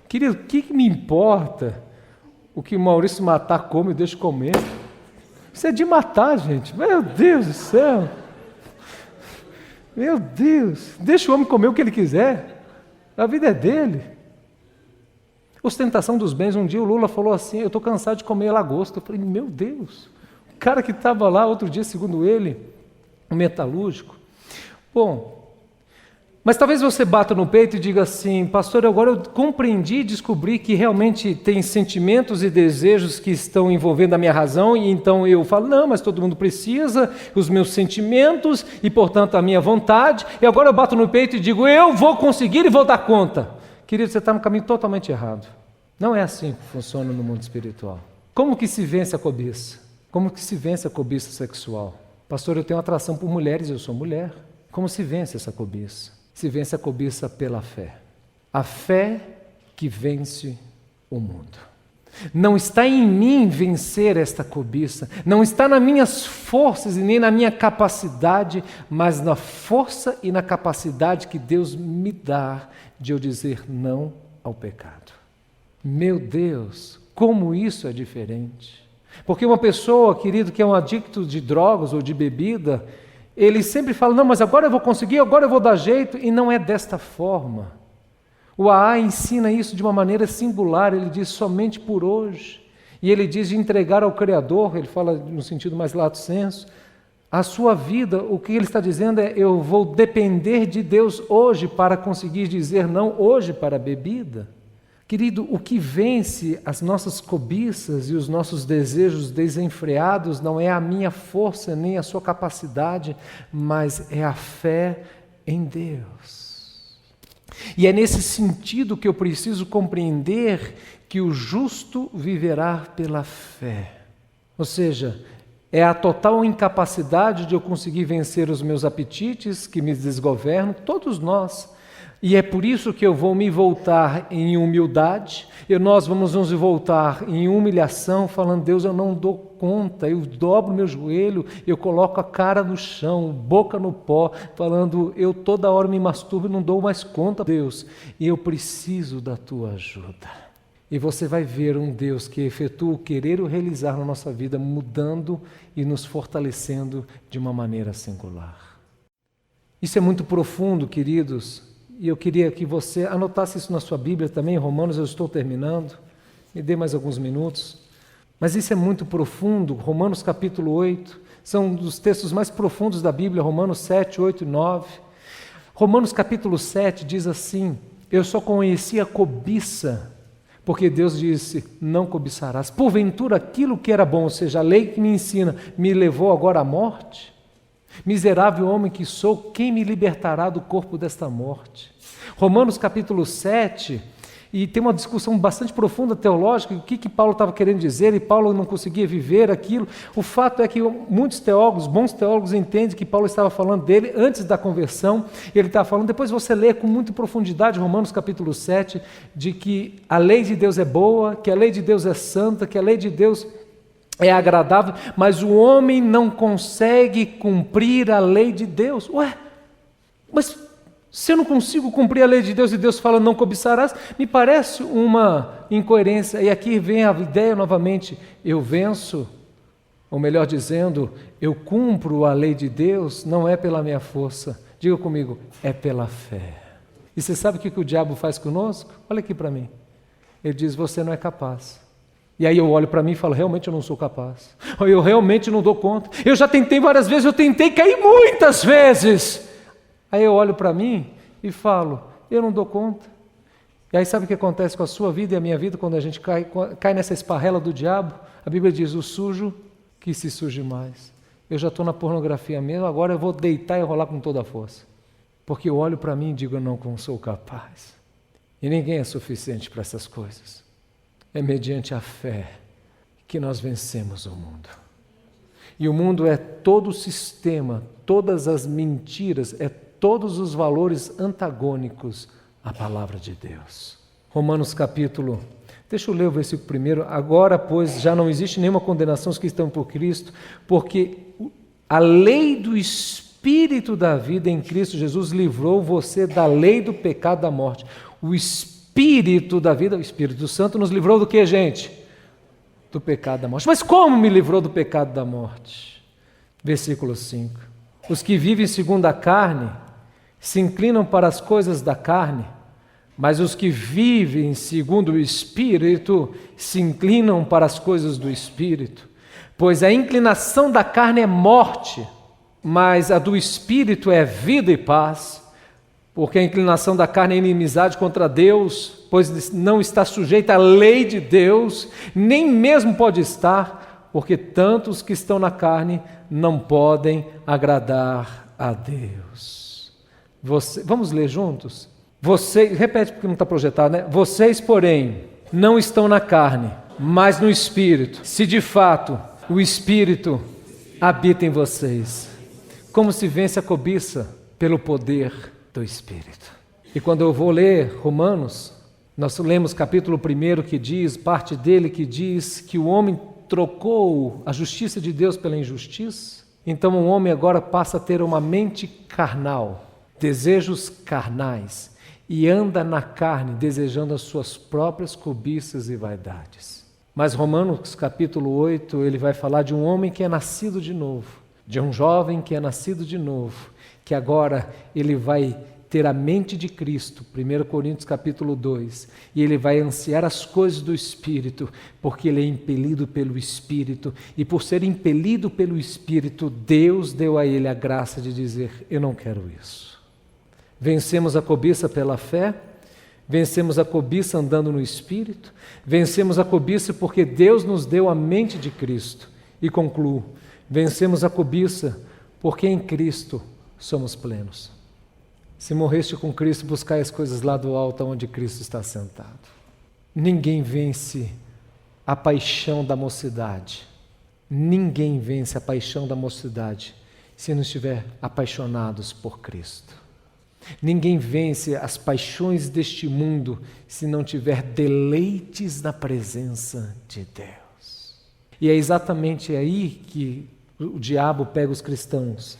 Querido, o que me importa o que o Maurício matar come e deixa comer? Isso é de matar, gente. Meu Deus do céu. Meu Deus. Deixa o homem comer o que ele quiser. A vida é dele. Ostentação dos bens. Um dia o Lula falou assim, eu estou cansado de comer lagosta. Eu falei, meu Deus. O cara que estava lá outro dia, segundo ele, um metalúrgico. Bom, mas talvez você bata no peito e diga assim, pastor, agora eu compreendi e descobri que realmente tem sentimentos e desejos que estão envolvendo a minha razão, e então eu falo, não, mas todo mundo precisa, os meus sentimentos e, portanto, a minha vontade, e agora eu bato no peito e digo, eu vou conseguir e vou dar conta. Querido, você está no caminho totalmente errado. Não é assim que funciona no mundo espiritual. Como que se vence a cobiça? Como que se vence a cobiça sexual? Pastor, eu tenho atração por mulheres, eu sou mulher. Como se vence essa cobiça? Se vence a cobiça pela fé. A fé que vence o mundo. Não está em mim vencer esta cobiça, não está nas minhas forças e nem na minha capacidade, mas na força e na capacidade que Deus me dá de eu dizer não ao pecado. Meu Deus, como isso é diferente. Porque uma pessoa, querido, que é um adicto de drogas ou de bebida, ele sempre fala, não, mas agora eu vou conseguir, agora eu vou dar jeito, e não é desta forma. O AA ensina isso de uma maneira singular, ele diz somente por hoje. E ele diz de entregar ao Criador, ele fala no sentido mais lato sensu, a sua vida, o que ele está dizendo é, eu vou depender de Deus hoje para conseguir dizer não hoje para a bebida. Querido, o que vence as nossas cobiças e os nossos desejos desenfreados não é a minha força nem a sua capacidade, mas é a fé em Deus. E é nesse sentido que eu preciso compreender que o justo viverá pela fé. Ou seja, é a total incapacidade de eu conseguir vencer os meus apetites que me desgovernam, todos nós. E é por isso que eu vou me voltar em humildade, e nós vamos nos voltar em humilhação, falando: Deus, eu não dou conta, eu dobro meu joelho, eu coloco a cara no chão, boca no pó, falando: eu toda hora me masturbo e não dou mais conta, Deus, e eu preciso da tua ajuda. E você vai ver um Deus que efetua o querer e o realizar na nossa vida, mudando e nos fortalecendo de uma maneira singular. Isso é muito profundo, queridos. E eu queria que você anotasse isso na sua Bíblia também, Romanos, eu estou terminando, me dê mais alguns minutos. Mas isso é muito profundo, Romanos capítulo 8, são um dos textos mais profundos da Bíblia, Romanos 7, 8 e 9. Romanos capítulo 7 diz assim: eu só conheci a cobiça, porque Deus disse: não cobiçarás. Porventura aquilo que era bom, ou seja, a lei que me ensina, me levou agora à morte? Miserável homem que sou, quem me libertará do corpo desta morte? Romanos capítulo 7, e tem uma discussão bastante profunda teológica, o que Paulo estava querendo dizer, e Paulo não conseguia viver aquilo. O fato é que muitos teólogos, bons teólogos, entendem que Paulo estava falando dele antes da conversão, e ele estava falando, depois você lê com muita profundidade Romanos capítulo 7, de que a lei de Deus é boa, que a lei de Deus é santa, que a lei de Deus é agradável, mas o homem não consegue cumprir a lei de Deus. Ué, mas se eu não consigo cumprir a lei de Deus e Deus fala não cobiçarás, me parece uma incoerência. E aqui vem a ideia novamente: eu venço, ou melhor dizendo, eu cumpro a lei de Deus, não é pela minha força. Diga comigo, é pela fé. E você sabe o que o diabo faz conosco? Olha aqui para mim. Ele diz: você não é capaz. E aí eu olho para mim e falo: realmente eu não sou capaz. Ou eu realmente não dou conta. Eu já tentei várias vezes, eu tentei cair muitas vezes. Aí eu olho para mim e falo: eu não dou conta. E aí sabe o que acontece com a sua vida e a minha vida quando a gente cai nessa esparrela do diabo? A Bíblia diz: o sujo que se suje mais. Eu já estou na pornografia mesmo, agora eu vou deitar e rolar com toda a força. Porque eu olho para mim e digo: eu não sou capaz. E ninguém é suficiente para essas coisas. É mediante a fé que nós vencemos o mundo. E o mundo é todo o sistema, todas as mentiras, é todos os valores antagônicos à palavra de Deus. Romanos capítulo, deixa eu ler o versículo primeiro. Agora, pois, já não existe nenhuma condenação aos que estão por Cristo, porque a lei do Espírito da vida em Cristo Jesus livrou você da lei do pecado e da morte. O Espírito da vida, o Espírito Santo, nos livrou do que, gente? Do pecado da morte. Mas como me livrou do pecado da morte? Versículo 5. Os que vivem segundo a carne se inclinam para as coisas da carne, mas os que vivem segundo o Espírito se inclinam para as coisas do Espírito. Pois a inclinação da carne é morte, mas a do Espírito é vida e paz. Porque a inclinação da carne é inimizade contra Deus, pois não está sujeita à lei de Deus, nem mesmo pode estar, porque tantos que estão na carne não podem agradar a Deus. Vamos ler juntos? Repete porque não está projetado, né? Vocês, porém, não estão na carne, mas no Espírito, se de fato o Espírito habita em vocês. Como se vence a cobiça? Pelo poder do Espírito. E quando eu vou ler Romanos, nós lemos capítulo 1 que diz, parte dele que diz que o homem trocou a justiça de Deus pela injustiça. Então o homem agora passa a ter uma mente carnal, desejos carnais, e anda na carne desejando as suas próprias cobiças e vaidades. Mas Romanos capítulo 8, ele vai falar de um homem que é nascido de novo, de um jovem que é nascido de novo, que agora ele vai ter a mente de Cristo, 1 Coríntios capítulo 2, e ele vai ansiar as coisas do Espírito, porque ele é impelido pelo Espírito, e por ser impelido pelo Espírito, Deus deu a ele a graça de dizer: eu não quero isso. Vencemos a cobiça pela fé, vencemos a cobiça andando no Espírito, vencemos a cobiça porque Deus nos deu a mente de Cristo, e concluo, vencemos a cobiça porque em Cristo somos plenos. Se morreste com Cristo, buscai as coisas lá do alto, onde Cristo está sentado. Ninguém vence a paixão da mocidade. Ninguém vence a paixão da mocidade se não estiver apaixonados por Cristo. Ninguém vence as paixões deste mundo se não tiver deleites na presença de Deus. E é exatamente aí que o diabo pega os cristãos.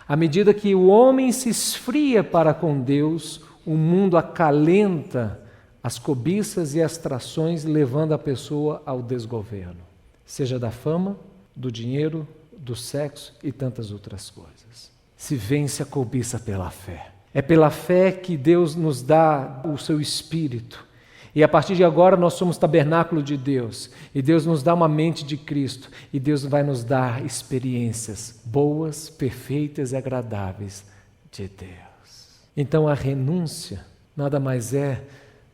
À medida que o homem se esfria para com Deus, o mundo acalenta as cobiças e as trações, levando a pessoa ao desgoverno, seja da fama, do dinheiro, do sexo e tantas outras coisas. Se vence a cobiça pela fé. É pela fé que Deus nos dá o seu Espírito. E a partir de agora nós somos tabernáculo de Deus. E Deus nos dá uma mente de Cristo. E Deus vai nos dar experiências boas, perfeitas e agradáveis de Deus. Então a renúncia nada mais é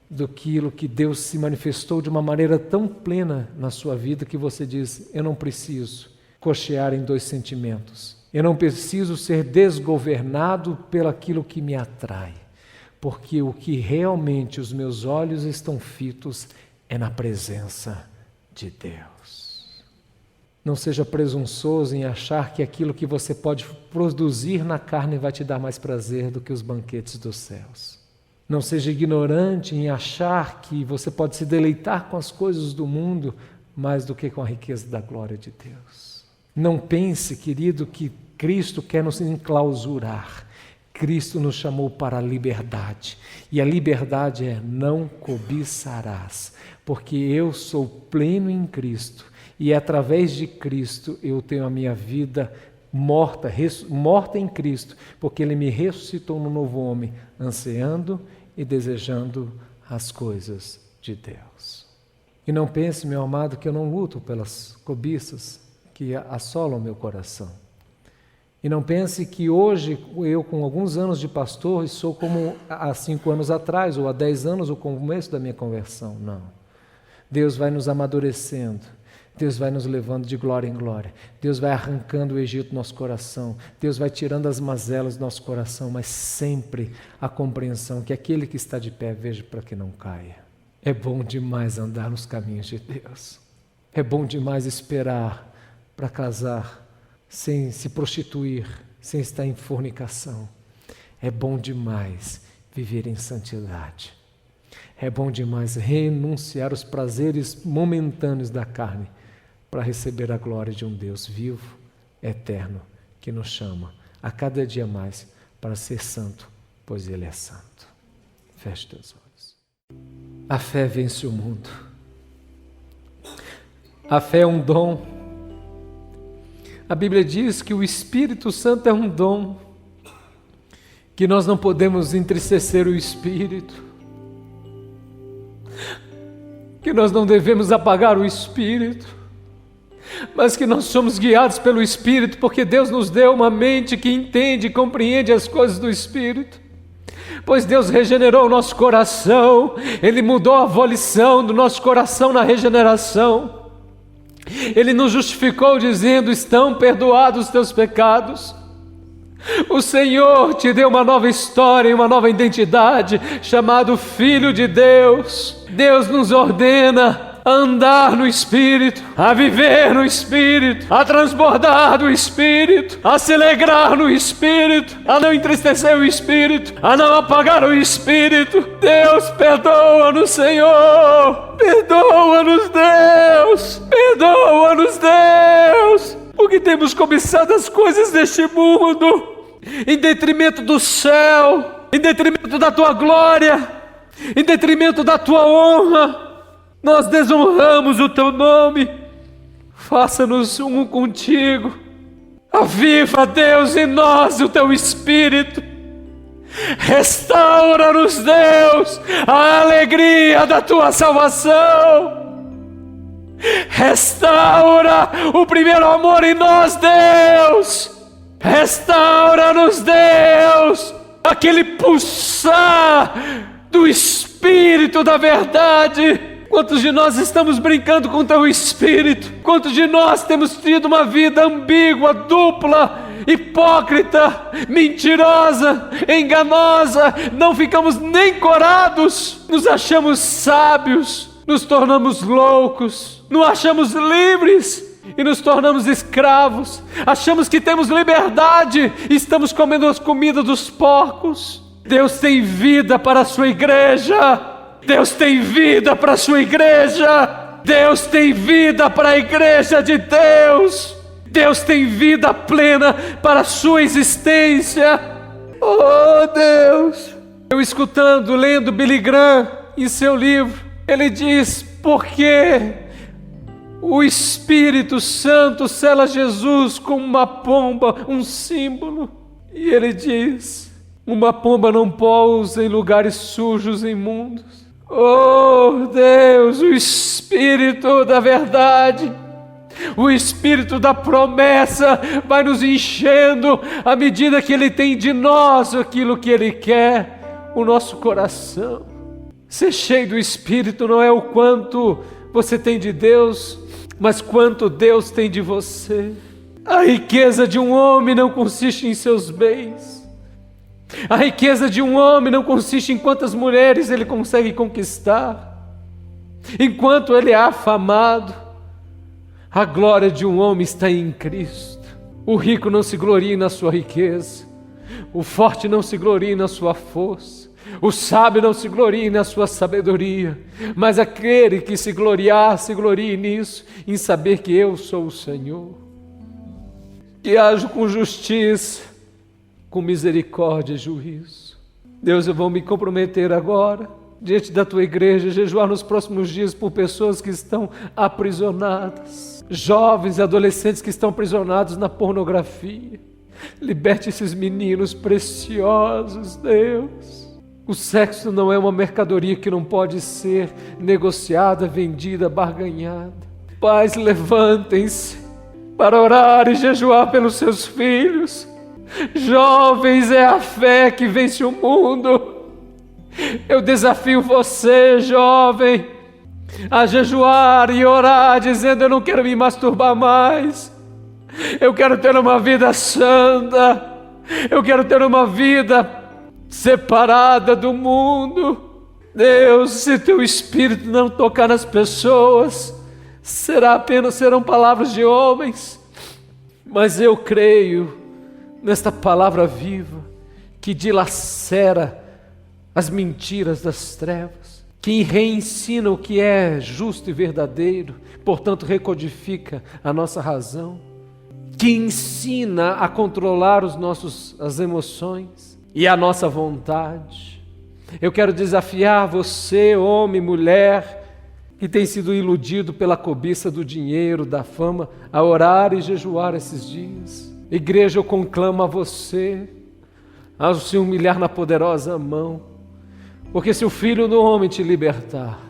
do que aquilo que Deus se manifestou de uma maneira tão plena na sua vida que você diz: eu não preciso cochear em dois sentimentos. Eu não preciso ser desgovernado pelaquilo que me atrai, porque o que realmente os meus olhos estão fitos é na presença de Deus. Não seja presunçoso em achar que aquilo que você pode produzir na carne vai te dar mais prazer do que os banquetes dos céus. Não seja ignorante em achar que você pode se deleitar com as coisas do mundo mais do que com a riqueza da glória de Deus. Não pense, querido, que Cristo quer nos enclausurar. Cristo nos chamou para a liberdade. E a liberdade é: não cobiçarás, porque eu sou pleno em Cristo. E através de Cristo eu tenho a minha vida morta em Cristo, porque Ele me ressuscitou no novo homem, ansiando e desejando as coisas de Deus. E não pense, meu amado, que eu não luto pelas cobiças que assolam o meu coração. E não pense que hoje, eu com alguns anos de pastor, sou como há 5 anos atrás, ou há 10 anos, o começo da minha conversão. Não. Deus vai nos amadurecendo. Deus vai nos levando de glória em glória. Deus vai arrancando o Egito do nosso coração. Deus vai tirando as mazelas do nosso coração, mas sempre a compreensão que aquele que está de pé, veja para que não caia. É bom demais andar nos caminhos de Deus. É bom demais esperar para casar, sem se prostituir, sem estar em fornicação. É bom demais viver em santidade. É bom demais renunciar aos prazeres momentâneos da carne para receber a glória de um Deus vivo, eterno, que nos chama a cada dia mais para ser santo, pois Ele é santo. Feche teus olhos. A fé vence o mundo. A fé é um dom. A Bíblia diz que o Espírito Santo é um dom, que nós não podemos entristecer o Espírito, que nós não devemos apagar o Espírito, mas que nós somos guiados pelo Espírito, porque Deus nos deu uma mente que entende e compreende as coisas do Espírito. Pois Deus regenerou o nosso coração, Ele mudou a volição do nosso coração na regeneração. Ele nos justificou dizendo: estão perdoados os teus pecados. O Senhor te deu uma nova história e uma nova identidade, chamado Filho de Deus. Deus nos ordena a andar no Espírito, a viver no Espírito, a transbordar do Espírito, a se alegrar no Espírito, a não entristecer o Espírito, a não apagar o Espírito. Deus, perdoa-nos, Senhor, perdoa-nos, Deus, perdoa-nos, Deus, porque temos cobiçado as coisas deste mundo, em detrimento do céu, em detrimento da Tua glória, em detrimento da Tua honra. Nós desonramos o Teu nome. Faça-nos um contigo. Aviva, Deus, em nós o Teu Espírito. Restaura-nos, Deus, a alegria da Tua salvação. Restaura o primeiro amor em nós, Deus. Restaura-nos, Deus, aquele pulsar do Espírito da verdade. Quantos de nós estamos brincando com o Teu Espírito? Quantos de nós temos tido uma vida ambígua, dupla, hipócrita, mentirosa, enganosa? Não ficamos nem corados, nos achamos sábios, nos tornamos loucos, nos achamos livres e nos tornamos escravos. Achamos que temos liberdade e estamos comendo as comidas dos porcos. Deus tem vida para a sua igreja. Deus tem vida para a sua igreja. Deus tem vida para a igreja de Deus. Deus tem vida plena para a sua existência. Oh Deus! Eu escutando, lendo Billy Graham em seu livro, ele diz: porque o Espírito Santo sela Jesus como uma pomba, um símbolo. E ele diz: uma pomba não pousa em lugares sujos e imundos. Oh Deus, o Espírito da verdade, o Espírito da promessa vai nos enchendo à medida que Ele tem de nós aquilo que Ele quer, o nosso coração. Ser cheio do Espírito não é o quanto você tem de Deus, mas quanto Deus tem de você. A riqueza de um homem não consiste em seus bens. A riqueza de um homem não consiste em quantas mulheres ele consegue conquistar, enquanto ele é afamado. A glória de um homem está em Cristo. O rico não se gloria na sua riqueza, o forte não se gloria na sua força, o sábio não se gloria na sua sabedoria, mas aquele que se gloriar, se glorie nisso, em saber que eu sou o Senhor, que ajo com justiça, com misericórdia e juízo. Deus, eu vou me comprometer agora, diante da tua igreja, jejuar nos próximos dias por pessoas que estão aprisionadas, jovens e adolescentes que estão aprisionados na pornografia. Liberte esses meninos preciosos, Deus. O sexo não é uma mercadoria que não pode ser negociada, vendida, barganhada. Pais, levantem-se para orar e jejuar pelos seus filhos. Jovens, é a fé que vence o mundo. Eu desafio você, jovem, a jejuar e orar, dizendo: eu não quero me masturbar mais, eu quero ter uma vida santa, eu quero ter uma vida separada do mundo. Deus, se teu Espírito não tocar nas pessoas, serão palavras de homens, mas eu creio nesta palavra viva, que dilacera as mentiras das trevas, que reensina o que é justo e verdadeiro, portanto recodifica a nossa razão, que ensina a controlar as emoções e a nossa vontade. Eu quero desafiar você, homem, mulher, que tem sido iludido pela cobiça do dinheiro, da fama, a orar e jejuar esses dias. Igreja, eu conclamo a você a se humilhar na poderosa mão, porque se o Filho do Homem te libertar,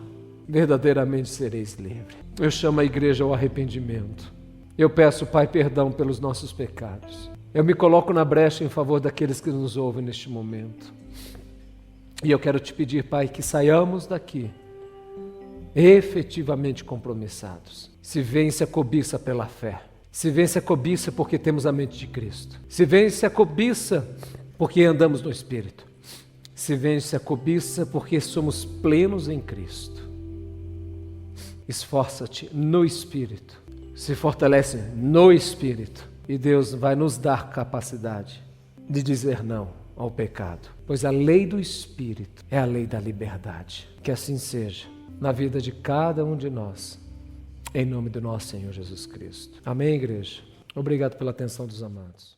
verdadeiramente sereis livre. Eu chamo a igreja ao arrependimento. Eu peço, Pai, perdão pelos nossos pecados. Eu me coloco na brecha em favor daqueles que nos ouvem neste momento. E eu quero te pedir, Pai, que saiamos daqui efetivamente compromissados. Se vence a cobiça pela fé. Se vence a cobiça porque temos a mente de Cristo. Se vence a cobiça porque andamos no Espírito. Se vence a cobiça porque somos plenos em Cristo. Esforça-te no Espírito. Se fortalece no Espírito. E Deus vai nos dar capacidade de dizer não ao pecado. Pois a lei do Espírito é a lei da liberdade. Que assim seja na vida de cada um de nós. Em nome do nosso Senhor Jesus Cristo. Amém, igreja? Obrigado pela atenção dos amados.